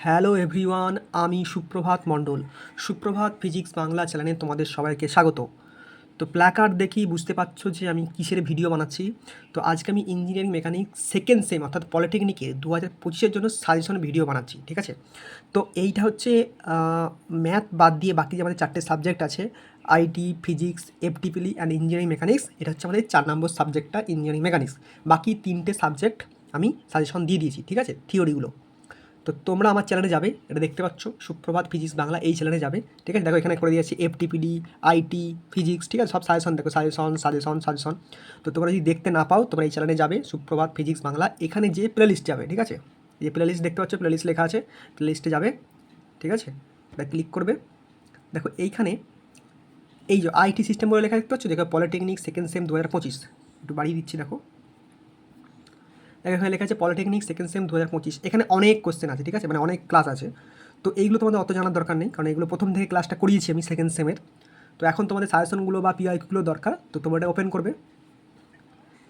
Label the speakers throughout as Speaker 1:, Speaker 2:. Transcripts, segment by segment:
Speaker 1: Hello everyone, আমি সুপ্রভাত মণ্ডল। সুপ্রভাত ফিজিক্স বাংলা চ্যানেলে তোমাদের সবাইকে স্বাগত। তো প্ল্যাকার্ড দেখেই বুঝতে পারছো যে আমি কিসের ভিডিও বানাচ্ছি। তো আজকে আমি ইঞ্জিনিয়ারিং মেকানিক্স সেকেন্ড সেম অর্থাৎ পলিটেকনিকে 2025-এর জন্য সাজেশন ভিডিও বানাচ্ছি, ঠিক আছে। তো এইটা হচ্ছে ম্যাথ বাদ দিয়ে বাকি যে আমাদের 4টে সাবজেক্ট আছে, আইটি, ফিজিক্স, এফটিপিলি অ্যান্ড ইঞ্জিনিয়ারিং মেকানিক্স, এটা হচ্ছে আমাদের 4 নম্বর সাবজেক্টটা ইঞ্জিনিয়ারিং মেকানিক্স। বাকি 3টে সাবজেক্ট আমি সাজেশন দিয়ে দিয়েছি, ঠিক আছে, থিওরিগুলো। তো তোমরা আমার চ্যানেলে যাবে, এটা দেখতে পাচ্ছ সুপ্রভাত ফিজিক্স বাংলা, এই চ্যানেলে যাবে, ঠিক আছে। দেখো এখানে করে দিয়েছি এফটিপিডি, আইটি, ফিজিক্স, ঠিক আছে, সব সাজেশন দেখো, সাজেশন। তো তোমরা যদি দেখতে না পাও তোমরা এই চ্যানেলে যাবে সুপ্রভাত ফিজিক্স বাংলা, এখানে যে প্লে লিস্ট যাবে, ঠিক আছে, এই যে প্লে লিস্ট দেখতে পাচ্ছ, প্লে লিস্ট লেখা আছে, প্লে লিস্টে যাবে, ঠিক আছে, এটা ক্লিক করবে। দেখো এইখানে এই যে আইটি সিস্টেম বলে লেখা দেখতে পাচ্ছ, দেখো পলিটেকনিক সেকেন্ড সেম 2025, একটু বাড়িয়ে দিচ্ছি, দেখো এখানে লেখা আছে পলিটেকনিক সেকেন্ড সেম 2025। এখানে অনেক কোশ্চেন আছে, ঠিক আছে, মানে অনেক ক্লাস আছে। তো এইগুলো তোমাদের অত জানার দরকার নেই, কারণ এগুলো প্রথম থেকে ক্লাসটা করিয়েছি আমি সেকেন্ড সেমের। তো এখন তোমাদের সাজেশনগুলো বা পিআইকিউগুলো দরকার, তো তোমরা এটা ওপেন করবে,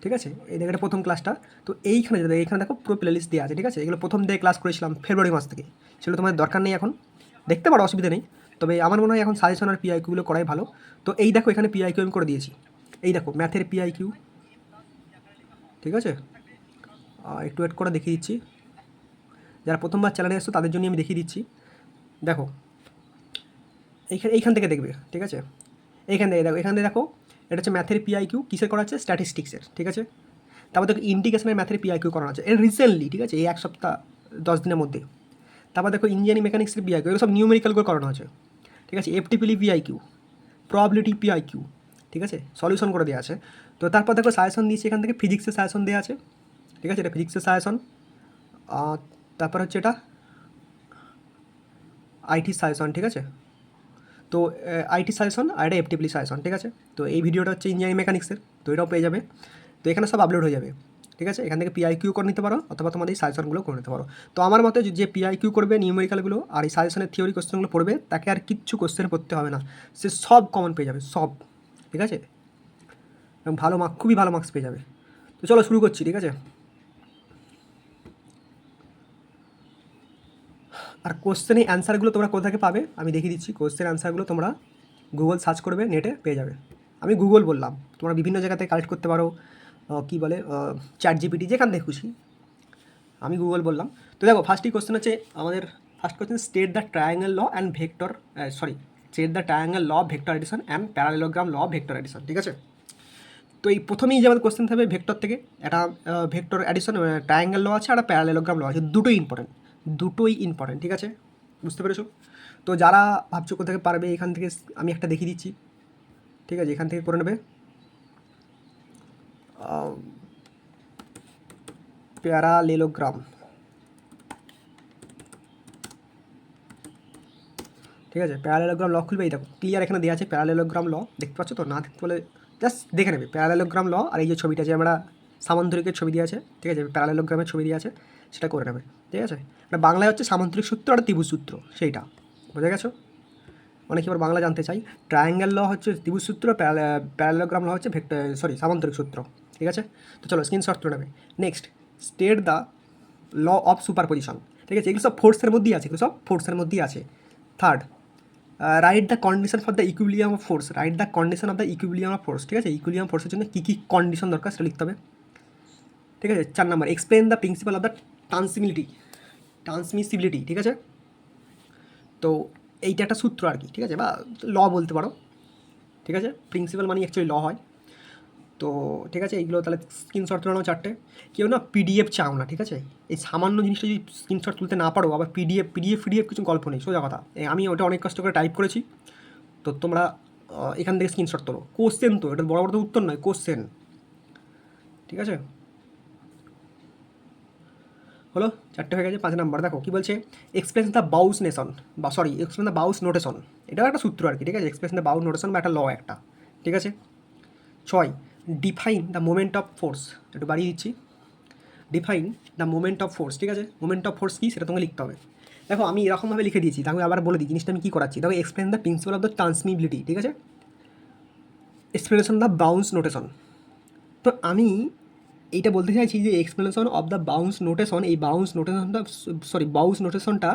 Speaker 1: ঠিক আছে। এই দেখো এটা প্রথম ক্লাসটা। তো এইখানে এইখানে দেখো পুরো প্লে লিস্ট দেওয়া আছে, ঠিক আছে। এগুলো প্রথম থেকে ক্লাস করেছিলাম ফেব্রুয়ারি মাস থেকে, সেগুলো তোমাদের দরকার নেই এখন, দেখতে পারো, অসুবিধা নেই। তবে আমার মনে হয় এখন সাজেশন আর পিআইকিউগুলো করাই ভালো। তো এই দেখো এখানে পিআইকিউ আমি করে দিয়েছি, এই দেখো ম্যাথের পিআইকিউ, ঠিক আছে। একটু ওয়েট করে দেখিয়ে দিচ্ছি, যারা প্রথমবার চ্যানেলে এসছো তাদের জন্য আমি দেখিয়ে দিচ্ছি। দেখো এইখান থেকে দেখবে, ঠিক আছে, এইখান থেকে দেখো, এখান থেকে দেখো এটা হচ্ছে ম্যাথের পিআইকিউ, কিসের করা আছে, স্ট্যাটিস্টিক্সের, ঠিক আছে। তারপর দেখো ইন্টিগ্রেশনের ম্যাথের পিআইকিউ করানো আছে, এটা রিসেন্টলি, ঠিক আছে, এই 1 সপ্তাহ 10 দিনের মধ্যে। তারপর দেখো ইঞ্জিনিয়ারিং মেকানিক্সের পিআইকিউ, এগুলো সব নিউমেরিক্যালগুলো করানো আছে, ঠিক আছে। এফটিপিলি পিআইকিউ, প্রবাবিলিটি পিআইকিউ, ঠিক আছে, সলিউশন করে দেওয়া আছে। তো তারপর দেখো সাজেশন দিয়েছি, এখান থেকে ফিজিক্সের সাজেশন দেওয়া আছে, ঠিক আছে, এটা ফিজিক্সের সাজেশন। তারপর হচ্ছে এটা আইটি সাজেশন, ঠিক আছে। তো আইটি সাজেশন আর এটা এফটিপিলি সাজেশন, ঠিক আছে। তো এই ভিডিওটা হচ্ছে ইঞ্জিনিয়ারিং মেকানিক্সের, তো এটাও পেয়ে যাবে। তো এখানে সব আপলোড হয়ে যাবে, ঠিক আছে। এখান থেকে পিআইকিউ করে নিতে পারো, অথবা তোমাদের এই সাজেশনগুলো করে নিতে পারো। তো আমার মতে যে পিআইকিউ করবে নিউমেরিক্যালগুলো আর এই সাজেশনের থিওরি কোশ্চেনগুলো পড়বে, তাকে আর কিচ্ছু কোশ্চেন পড়তে হবে না, সে সব কমন পেয়ে যাবে, সব, ঠিক আছে, এবং ভালো মার্ক, খুবই ভালো মার্কস পেয়ে যাবে। তো চলো শুরু করছি, ঠিক আছে। আর কোশ্চেনের অ্যান্সারগুলো তোমরা কোথা থেকে পাবে আমি দেখিয়ে দিচ্ছি। কোশ্চেন অ্যান্সারগুলো তোমরা গুগল সার্চ করবে, নেটে পেয়ে যাবে। আমি গুগল বললাম, তোমরা বিভিন্ন জায়গা থেকে কালেক্ট করতে পারো, কী বলে, চ্যাট জিপিটি, যেখান থেকে খুশি, আমি গুগল বললাম। তো দেখো ফার্স্টই কোশ্চেন হচ্ছে আমাদের, first question, state the triangle law and vector, state the triangle law of vector addition and parallelogram law of vector addition, ঠিক আছে। তো এই প্রথমেই যে আমাদের কোশ্চেন থাকবে ভেক্টর থেকে, একটা ভেক্টর অ্যাডিশন ট্রায়াঙ্গেল ল আছে আর একটা প্যারালেলোগ্রাম ল আছে, দুটোই ইম্পর্টেন্ট, ঠিক আছে, বুঝতে পেরেছো। তো যারা ভাবছো কোথা থেকে পারবে, এখান থেকে আমি একটা দেখিয়ে দিচ্ছি, ঠিক আছে, এখান থেকে করে নেবে। প্যারালেলোগ্রাম, ঠিক আছে, প্যারালেলোগ্রাম ল খুলবে, এই দেখো ক্লিয়ার এখানে দেওয়া আছে প্যারালেলোগ্রাম ল, দেখতে পাচ্ছ তো, না দেখতে বলে জাস্ট দেখে নেবে প্যারালেলোগ্রাম ল। আর এই যে ছবিটা যে আমরা সামান্তরিকের ছবি দিয়ে আছে, ঠিক আছে, প্যারালেলোগ্রামের ছবি দিয়ে আছে, সেটা করে নেবে, ঠিক আছে। এটা বাংলায় হচ্ছে সামান্তরিক সূত্র আর ত্রিভুজ সূত্র, সেইটা বুঝে গেছো। অনেকে এবার বাংলা জানতে চাই, ট্রায়াঙ্গেল ল হচ্ছে ত্রিভুজ সূত্র, প্যারালেলোগ্রাম ল হচ্ছে সামান্তরিক সূত্র, ঠিক আছে। তো চলো স্ক্রিনশট তুলে নেবে। Next, state the law of superposition, ঠিক আছে, এগুলো সব ফোর্সের মধ্যেই আছে, এগুলো সব ফোর্সের মধ্যেই আছে। Third, write the condition for the equilibrium of force, write the condition of the equilibrium of force, ঠিক আছে, ইকুইলিব্রিয়াম ফোর্সের জন্য কী কী কন্ডিশন দরকার সেটা লিখতে হবে, ঠিক আছে। 4 number, explain the principle of the transmissibility, ঠিক আছে। তো এইটা একটা সূত্র আর কি, ঠিক আছে, বা ল বলতে পারো, ঠিক আছে, প্রিন্সিপাল মানে অ্যাকচুয়ালি ল হয়। তো ঠিক আছে, এইগুলো তাহলে স্ক্রিনশট তুলে নাও 4টে। কেউ না পিডিএফ চাও না, ঠিক আছে, এই সামান্য জিনিসটা যদি স্ক্রিনশট তুলতে না পারো, আবার পিডিএফ কিছু গল্প নেই, সোজা কথা। আমি ওটা অনেক কষ্ট করে টাইপ করেছি, তো তোমরা এখান থেকে স্ক্রিনশট তোলো। কোশ্চেন তো এটা বড় বড় তো উত্তর নয়, কোশ্চেন, ঠিক আছে। হলো 4টে হয়ে গেছে। 5 নাম্বার দেখো কী বলছে, explain the বাউস nation, explain the বাউস notation, এটাও একটা সূত্র আর কি, ঠিক আছে, এক্সপ্লেন দ্য বাউস নোটেশন বা একটা ল একটা, ঠিক আছে। 6, define the moment of force, একটু বাড়িয়ে দিচ্ছি, define the moment of force, ঠিক আছে, মোমেন্ট অফ ফোর্স কী সেটা তোমাকে লিখতে হবে। দেখো আমি এরকমভাবে লিখে দিয়েছি, তাহলে আবার বলে দিই জিনিসটা আমি কী করাচ্ছি। দেখো explain the principle of the transmissibility, ঠিক আছে, এক্সপ্লেনেশন দ্য বাউন্স নোটেশন। তো আমি এইটা বলতে চাইছি যে explanation of the bounce notation, এই বাউন্স নোটেশনটা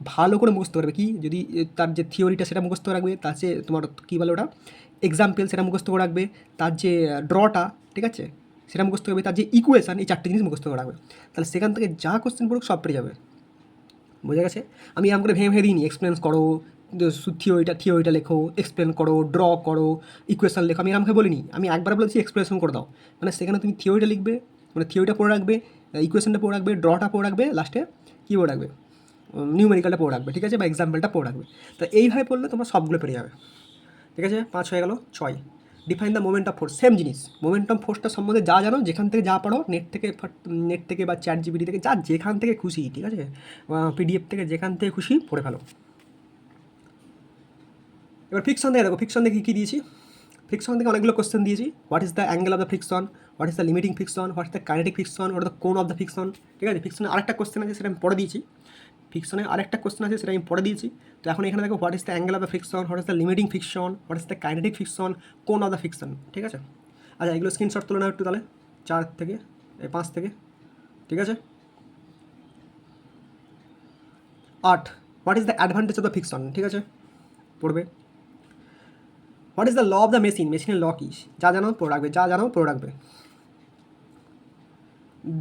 Speaker 1: ভালো করে মুখস্থ করবে। কি যদি তার যে থিওরিটা সেটা মুখস্থ রাখবে, তার যে তোমার কী বলে ওটা এক্সাম্পল সেটা মুখস্থ করে রাখবে, তার যে ড্রটা ঠিক আছে সেটা মুখস্থ করবে, তার যে ইকুয়েশান এই 4টে জিনিস মুখস্থ করে রাখবে। তাহলে সেখান থেকে যা কোশ্চেন পড়ুক সব পেরে যাবে। বোঝা গেছে? আমি এরকম করে ভেঙে ভেঙে দিইনি, এক্সপ্লেন করো, থিওরিটা লেখো, এক্সপ্লেন করো, ড্র করো, ইকুয়েশান লেখো, আমি এরকম বলিনি। আমি একবার বলেছি এক্সপ্লেনেশন করে দাও, মানে সেখানে তুমি থিওরিটা লিখবে, মানে থিওরিটা পড়ে রাখবে, ইকুয়েশনটা পড়ে রাখবে, ড্রটা পড়ে রাখবে, লাস্টে কী পড়ে রাখবে, নিউমেরিক্যালটা পড়ে রাখবে, ঠিক আছে, বা এক্সাম্পলটা পড়ে রাখবে। তো এইভাবে পড়লে তোমার সবগুলো পেরে যাবে। ঠিক আছে, 5 হয়ে গেল। 6, define the moment of force. Same জিনিস, মোমেন্ট অফ ফোর্সটা সম্বন্ধে যা জানো, যেখান থেকে যা পড়ো, নেট থেকে বা চ্যাট জিপিটি থেকে যা যেখান থেকে খুশি, ঠিক আছে, পিডিএফ থেকে যেখান থেকে খুশি পড়ে ফেলো। এবার ফ্রিকশন থেকে দেখো, ফ্রিকশন দেখে কী দিয়েছি, ফ্রিকশন থেকে অনেকগুলো কোশ্চেন দিয়েছি। What is the angle of the friction, what is the limiting friction, what is the kinetic friction, what is the কোন অফ দ্য ফ্রিকশন, ঠিক আছে। ফ্রিকশনে আরেকটা কোশ্চেন আছে সেটা আমি পড়ে দিয়েছি, ফ্রিকশনে আরেকটা কোশ্চেন আছে সেটা আমি পড়ে দিয়েছি। তো এখন এখানে দেখো what is the angle of the friction, what is the limiting friction, what is the kinetic friction, কোন অফ দ্য ফ্রিকশন, ঠিক আছে। আচ্ছা, এগুলো স্ক্রিনশট তুলে নাও একটু তাহলে, 4 থেকে 5 থেকে, ঠিক আছে। 8, what is the advantage of the friction, ঠিক আছে, পড়বে। What is the law of the machine, মেশিনের ল কী, যা জানো পড়ে রাখবে, যা জানো পড়ে রাখবে।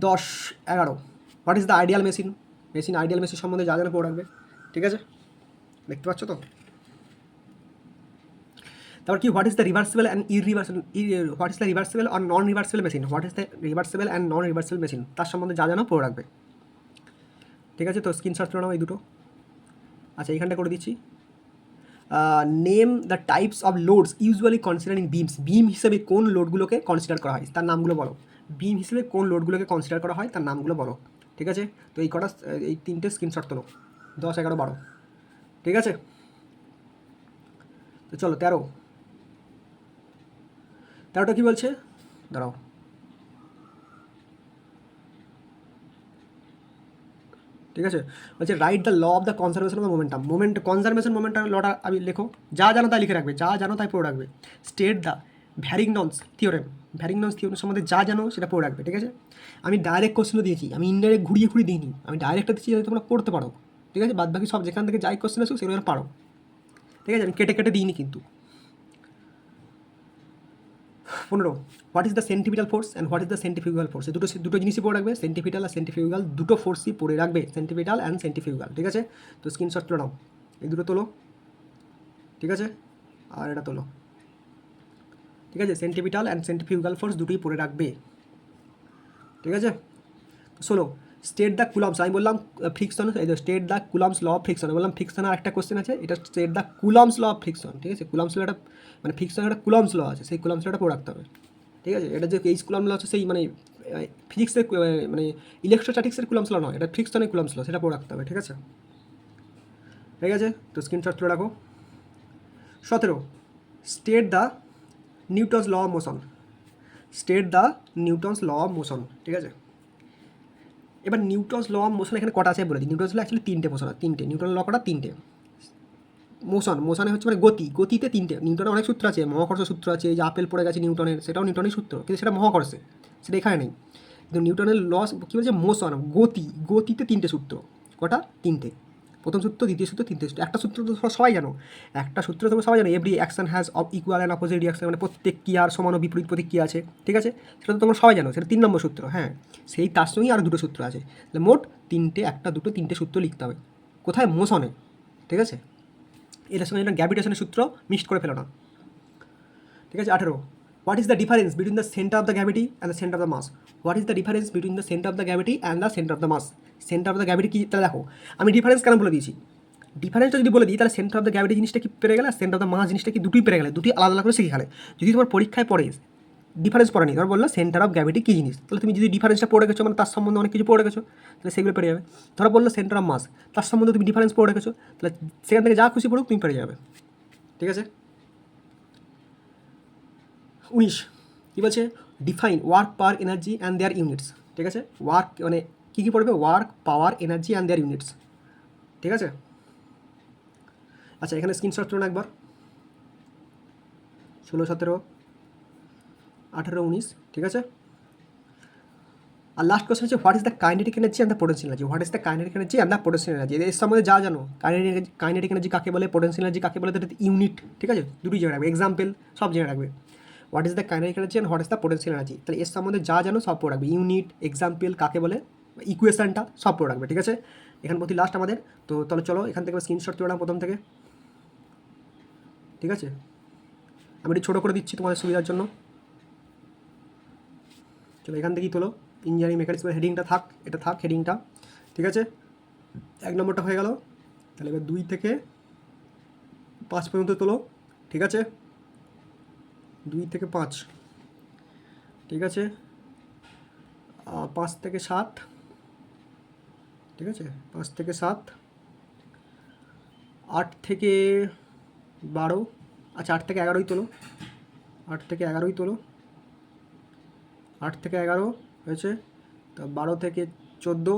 Speaker 1: 10, 11, what is the ideal machine, ideal machine সম্বন্ধে যা জানো পড়ে রাখবে, ঠিক আছে, দেখতে পাচ্ছ তো। তারপর কি, what is the reversible and what is the reversible আর non reversible machine, what is the reversible and non reversible machine, তার সম্বন্ধে যা জানো পড়ে রাখবে, ঠিক আছে। তো স্ক্রিনশট তুলে নাও এই দুটো। আচ্ছা, এইখানটা করে দিচ্ছি। Name the types of loads usually consider in beams, beam হিসেবে কোন লোডগুলোকে কনসিডার করা হয় তার নামগুলো বলো। বিম হিসেবে কোন লোডগুলোকে কনসিডার করা হয় তার নামগুলো বলো, ঠিক আছে। তো এই কটা, এই 3টে স্ক্রিনশট তোলো। 10, 11, 12, ঠিক আছে। তো চলো 13টা কী বলছে, দাঁড়াও, ঠিক আছে। বলছে right the law of the conservation of the conservation momentum লটা আমি লেখো, যা জানো তাই লিখে রাখবে, যা জানো তাই পড়ে রাখবে। স্টেট দ্য ভ্যারিংটনস থিওরেম সম্বন্ধে যা জানো সেটা পড়ে রাখবে, ঠিক আছে। আমি ডাইরেক্ট কোশ্চেনও দিয়েছি, আমি ইনডাইরেক্ট ঘুরিয়ে দিইনি, আমি ডাইরেক্টটা দিচ্ছি যাতে তোমরা পড়তে পারো, ঠিক আছে। বাদ বাকি সব যেখান থেকে যাই কোশ্চেন আসুক সেগুলো পারো, ঠিক আছে, আমি কেটে দিইনি কিন্তু। 15, what is the centripetal force and what is the centrifugal force, দুটো জিনিসই পড়ে রাখবে, সেন্টিপিটাল আর সেন্টিফিউগাল দুটো ফোর্সই পড়ে রাখবে, সেন্টিপিটাল অ্যান্ড সেন্টিফিউগাল, ঠিক আছে। তো স্ক্রিনশট তুলে নাও, এই দুটো তোলো, ঠিক আছে, আর এটা তোলো, ঠিক আছে। সেন্টিপিটাল অ্যান্ড সেন্টিফিউগাল ফোর্স দুটোই পড়ে রাখবে, ঠিক আছে। তো শোনো, স্টেট দ্য কুলম্স, আমি বললাম ফ্রিকশন, এই যে state the Coulomb's law of friction, বললাম ফ্রিকশনের একটা কোশ্চেন আছে, এটা state the Coulomb's law of friction, ঠিক আছে। কুলম্স ল একটা মানে ফ্রিকশনের একটা কুলম্স ল আছে, সেই কুলম্স লটা পড়ে রাখতে হবে, ঠিক আছে। এটা যে এইচ কুলম্স ল আছে সেই মানে ফিজিক্সের মানে ইলেকট্রোস্ট্যাটিক্সের কুলম্স ল নয়, এটা ফ্রিকশনের কুলম্স ল, সেটা পড়ে রাখতে হবে, ঠিক আছে, ঠিক আছে। তো স্ক্রিনশট তুলে রাখো। 17, state the Newton's law of motion, law of motion, ঠিক আছে। এবার নিউটনস ল অফ মোশন এখানে কটা আছে বলে দিই। নিউটনস ল অ্যাকচুয়ালি 3টে মোশন, 3টে নিউটন ল কটা 3টে। মোশনে হচ্ছে মানে গতিতে 3টে। নিউটনের অনেক সূত্র আছে, মহাকর্ষ সূত্র আছে, যে আপেল পড়ে গেছে নিউটনের, সেটাও নিউটনের সূত্র, কিন্তু সেটা মহাকর্ষে, সেটা এখানে নেই। কিন্তু নিউটনের লস কী বলছে, মোশন, গতিতে 3টে সূত্র, কটা 3টে। প্রথম সূত্র, দ্বিতীয় সূত্র, তৃতীয় সূত্র। একটা সূত্র তো সবাই জানো, তোমরা সবাই জানো, every action has equal and opposite reaction, মানে প্রত্যেক ক্রিয়ার সমান ও বিপরীত প্রতিক্রিয়া আছে, ঠিক আছে। সেটা তো তোমরা সবাই জানো, সেটা 3 নম্বর সূত্র, হ্যাঁ। সেই তার সঙ্গেই আরও দুটো সূত্র আছে, তাহলে মোট 3টে, 3টে সূত্র লিখতে হবে। কোথায়, মোশনে, ঠিক আছে। এটার সঙ্গে এটা গ্র্যাভিটেশনের সূত্র মিক্সড করে ফেলো না, ঠিক আছে। 18, what is the difference between the centre of the gravity and the centre of the mass, what is the difference between the centre of the gravity and the centre of the mass. Centre of the gravity কী, তাহলে দেখো আমি difference কেন বলে দিয়েছি, ডিফারেন্সটা যদি বলে দিই তাহলে সেন্টার অফ দ্য গ্র্যাভিটি জিনিসটা কি পেরে গেলে, সেন্টার অফ দ্য মাস জিনিসটা কি দুটোই পেরে গেলে, দুটি আলাদা আলাদা করে শিখে গেলে। যদি তোমার পরীক্ষায় পড়ে ডিফারেন্স পড়েনি, ধর বললো সেন্টার অফ গ্র্যাভিটি কী জিনিস, তাহলে তুমি যদি ডিফারেন্সটা পড়ে গেছো, মানে তার সম্বন্ধে অনেক কিছু পড়ে গেছো, তাহলে সেগুলো পেরে যাবে। ধরো বললো সেন্টার অফ মাস, তার সম্বন্ধে তুমি ডিফারেন্স পড়ে গেছো, তাহলে সেখান থেকে যা খুশি পড়ুক তুমি পেরে যাবে, ঠিক আছে। 19, কী বলছে, define work, power, energy and their units, ঠিক আছে। ওয়ার্ক মানে কী কী পড়বে, work, power, energy and their units, ঠিক আছে। আচ্ছা, এখানে স্ক্রিনশট তুলুন একবার। 16, 17, 18, 19, ঠিক আছে। আর লাস্ট কোশ্চেন হচ্ছে what is the kinetic energy and the potential energy. What is the kinetic energy and the potential energy, এর সম্বন্ধে যা জানো, কাইনেটিক এনার্জি কাকে বলে, পোটেনশিয়াল এনার্জি কাকে বলে, ইউনিট, ঠিক আছে, দুটোই জেনে রাখবে, এক্সাম্পল সব জেনে রাখবে। What is the kinetic energy and what is the potential energy, তাহলে এর সম্বন্ধে যা জানো সব পড়ে রাখবে, ইউনিট, এক্সাম্পল কাকে বলে, ইকুয়েশনটা সব পড়ে রাখবে, ঠিক আছে। এখান প্রতি লাস্ট আমাদের। তো তাহলে চলো এখান থেকে স্ক্রিনশট তুলে নাও প্রথম থেকে, ঠিক আছে। আমি একটু ছোটো করে দিচ্ছি তোমাদের সুবিধার জন্য। চলো এখান থেকেই তোলো, ইঞ্জিনিয়ারিং মেকানিক্সের হেডিংটা থাক, এটা থাক হেডিংটা, ঠিক আছে। 1 নম্বরটা হয়ে গেল। তাহলে এবার 2 থেকে 5 পর্যন্ত তোলো, ঠিক আছে। 2 থেকে 5, ঠিক আছে। 5 থেকে 7, ঠিক আছে, 5 থেকে 7, 8 থেকে 12, আচ্ছা 8 থেকে 11ই তোলো, 8 থেকে 11ই তোলো, 8 থেকে 11 হয়েছে, তো 12 থেকে 14,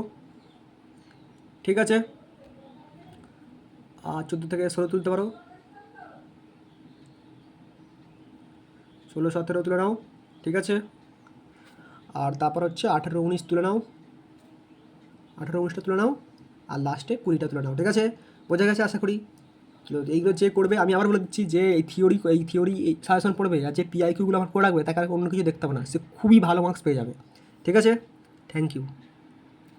Speaker 1: ঠিক আছে। আর 14 থেকে 16 তুলতে পারো, 16, 17 তুলে নাও, ঠিক আছে। আর তারপর হচ্ছে 18, 19 তুলে নাও, 18, 19টা তুলে নাও, আর লাস্টে 20টা তুলে নাও, ঠিক আছে। বোঝা গেছে আশা করি। এইগুলো যে করবে, আমি আবার বলে দিচ্ছি, যে এই থিওরি এই সাজেশন পড়বে আর যে পিআইকিউগুলো আমার করে রাখবে, তাকে আর অন্য কিছু দেখতে হবে না, সে খুবই ভালো মার্কস পেয়ে যাবে, ঠিক আছে। Thank you.